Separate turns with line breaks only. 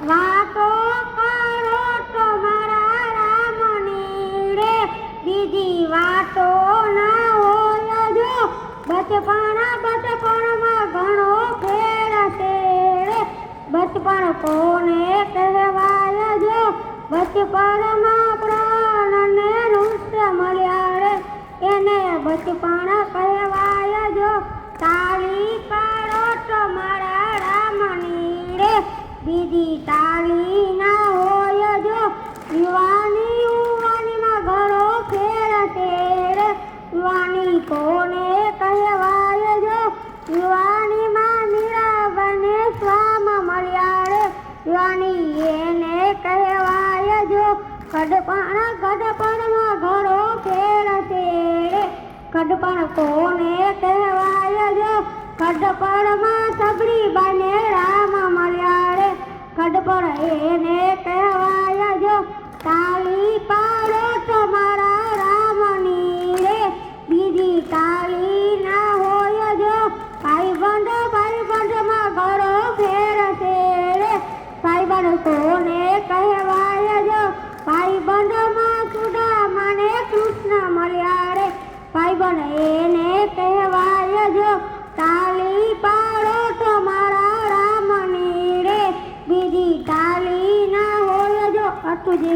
વાતો કરો તો મારા રામની રે, બીજી વાતો ના હોય જો. બચપણમાં ઘણો ફેર છે રે, બચપણ કોને કહેવાય જો. બચપણમાં પ્રાણ ને નૃત્ય મળ્યા રે, એને બચપણ કહેવાય જો. તાળી પાડો તો મારા રામની રે, બીજી તાળી ના હોય જો. યુવાનીમાં ઘણો ફેર છે રે, યુવાની કોને કહેવાય જો. યુવાનીમાં મીરાબાઈને સ્વામ મળ્યા રે, યુવાની એને કહેવાય જો. ગડપણમાં ઘણો ફેર છે રે, ગડપણ કોને કહેવાય જો. ગડપણમાં સબરીબાઈને રામ મળ્યા રે, ગડપણ એને કહેવાય જો. તાળી પાડો તો મારા રામની રે, બીજી તાળી ના હોય જો. ભાઈબંધમાં ઘણો ફેર છે રે, ભાઈબંધ કોને કહેવાય જો. ભાઈબંધમાં સુદામા ને કૃષ્ણ મળ્યા રે, ભાઈબંધ એને કહેવાય જો. તાળી પાડો તો મારા રામની રે, બીજી તાળી ના હોય જો. હતું જય